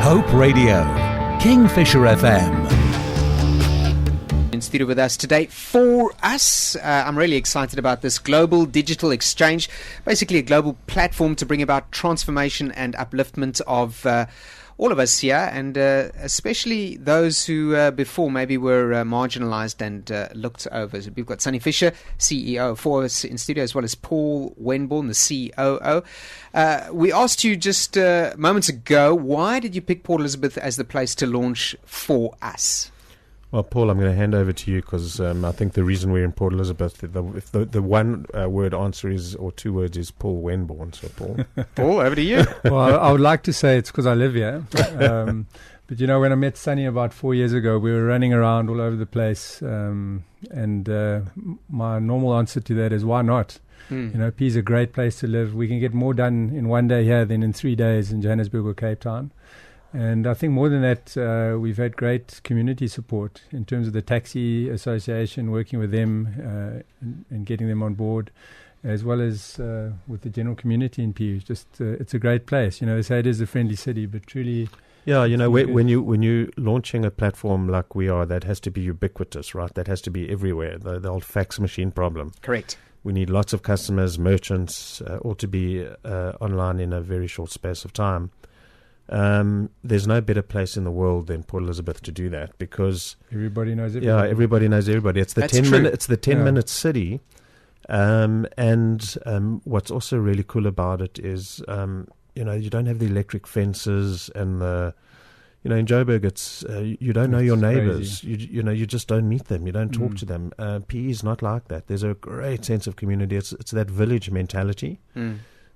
Hope Radio, Kingfisher FM. In studio with us today, FORUS. I'm really excited about this global digital exchange, basically a global platform to bring about transformation and upliftment of all of us here, and especially those who before maybe were marginalized and looked over. So we've got Kingfisher, CEO of FORUS, in studio, as well as Paul Wenborn, the COO. We asked you just moments ago, why did you pick Port Elizabeth as the place to launch FORUS? Well, Paul, I'm going to hand over to you because I think the reason we're in Port Elizabeth, if the one word answer is, or two words, is Paul Wenborn. So, Paul. Paul, over to you. Well, I would like to say it's because I live here. But, you know, when I met Sunny about 4 years ago, we were running around all over the place. And my normal answer to that is, why not? You know, P is a great place to live. We can get more done in one day here than in 3 days in Johannesburg or Cape Town. And I think more than that, we've had great community support in terms of the Taxi Association, working with them and getting them on board, as well as with the general community in PU. It's a great place. You know, they say it is a friendly city, but truly... Yeah, you know, when you're launching a platform like we are, that has to be ubiquitous, right? That has to be everywhere, the old fax machine problem. Correct. We need lots of customers, merchants, all to be online in a very short space of time. There's no better place in the world than Port Elizabeth to do that, because everybody knows everybody. Yeah, everybody knows everybody. It's the 10-minute city, and what's also really cool about it is you know, you don't have the electric fences and you know, in Joburg it's you don't know your neighbours. You know, you just don't meet them. You don't talk to them. PE is not like that. There's a great sense of community. It's that village mentality.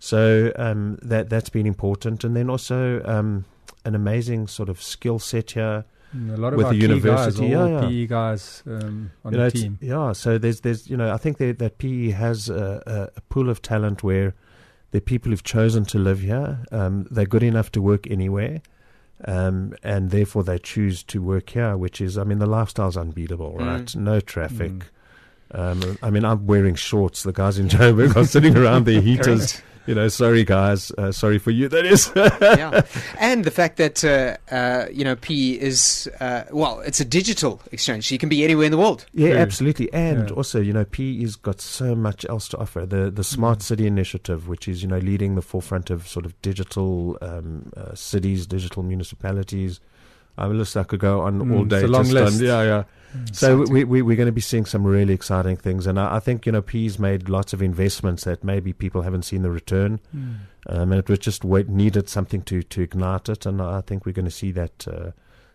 So that's been important, and then also an amazing sort of skill set here. A lot of with our the university, PE guys on the team. Yeah, so there's you know, I think that PE has a pool of talent where they're people who've chosen to live here. They're good enough to work anywhere, and therefore they choose to work here. Which is, I mean, the lifestyle's unbeatable, right? No traffic. I mean, I'm wearing shorts. The guys in Joburg are sitting around their heaters. You know, sorry guys, sorry for you, that is. Yeah. And the fact that, you know, PE is, well, it's a digital exchange. So you can be anywhere in the world. Yeah, absolutely. And also, you know, PE has got so much else to offer. The Smart City Initiative, which is, you know, leading the forefront of sort of digital cities, digital municipalities. I could go on all day. It's a long list. So we're going to be seeing some really exciting things, and I think, you know, P's made lots of investments that maybe people haven't seen the return, and it was just needed something to ignite it, and I think we're going to see that.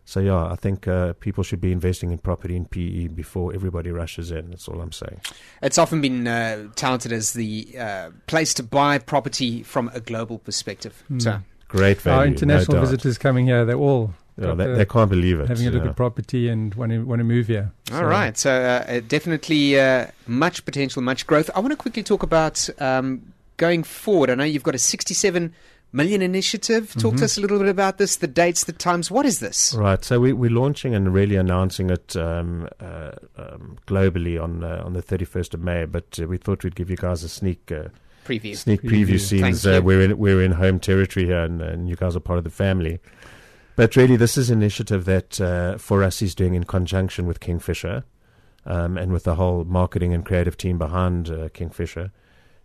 So yeah, I think people should be investing in property in PE before everybody rushes in. That's all I'm saying. It's often been touted as the place to buy property from a global perspective. So great value. Our international visitors coming here, they're all... Yeah, they can't believe it. Having a look at property and want to move here. All right. So definitely much potential, much growth. I want to quickly talk about going forward. I know you've got a 67 million initiative. Talk to us a little bit about this, the dates, the times. What is this? Right. So we're launching and really announcing it globally on the 31st of May. But we thought we'd give you guys a sneak preview scenes. We're in home territory here, and you guys are part of the family. But really, this is an initiative that FORUS is doing in conjunction with Kingfisher and with the whole marketing and creative team behind Kingfisher.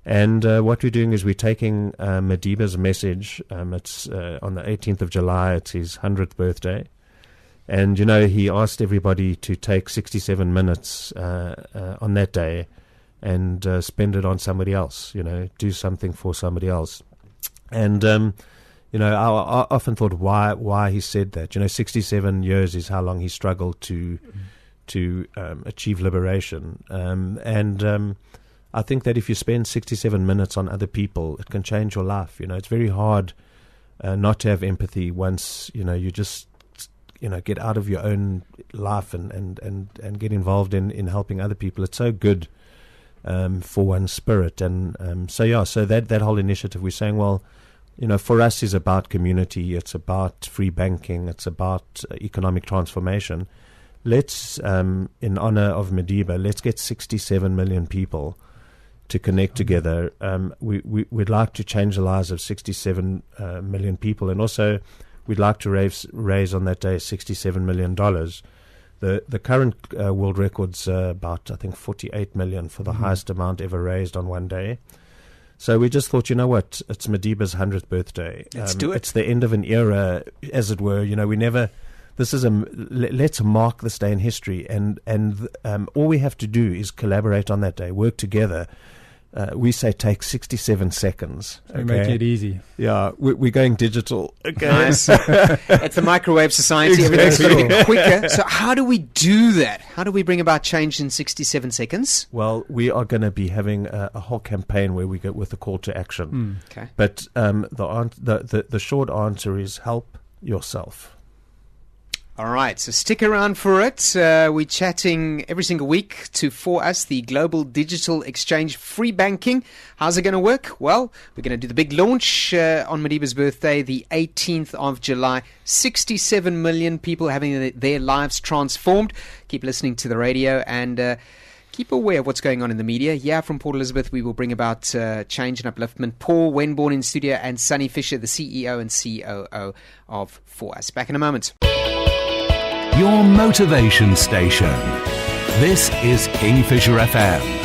And what we're doing is we're taking Madiba's message. It's on the 18th of July. It's his 100th birthday. And, you know, he asked everybody to take 67 minutes on that day and spend it on somebody else, you know, do something for somebody else. And... you know, I often thought why he said that. You know, 67 years is how long he struggled to achieve liberation. I think that if you spend 67 minutes on other people, it can change your life. You know, it's very hard not to have empathy once, you know, you just, you know, get out of your own life and get involved in helping other people. It's so good for one's spirit. And so that whole initiative, we're saying, well, you know, for us is about community. It's about free banking. It's about economic transformation. Let's, in honor of Madiba, let's get 67 million people to connect together. We'd like to change the lives of 67 million people. And also, we'd like to raise on that day $67 million. The current world record's about, I think, 48 million for the highest amount ever raised on one day. So we just thought, you know what, it's Madiba's 100th birthday. Let's do it. It's the end of an era, as it were. Let's mark this day in history, and all we have to do is collaborate on that day, work together. We say take 67 seconds. So making it easy. Yeah, we're going digital. Okay. Nice. It's the microwave society. Exactly. Everything's going to be quicker. So how do we do that? How do we bring about change in 67 seconds? Well, we are going to be having a whole campaign where we go with a call to action. Okay. But the short answer is help yourself. All right, so stick around for it. We're chatting every single week to FORUS, the Global Digital Exchange Free Banking. How's it going to work? Well, we're going to do the big launch on Madiba's birthday, the 18th of July. 67 million people having their lives transformed. Keep listening to the radio and keep aware of what's going on in the media. Yeah, from Port Elizabeth, we will bring about change and upliftment. Paul Wenborn in studio and Sunny Fisher, the CEO and COO of FORUS. Back in a moment. Your motivation station. This is Kingfisher FM.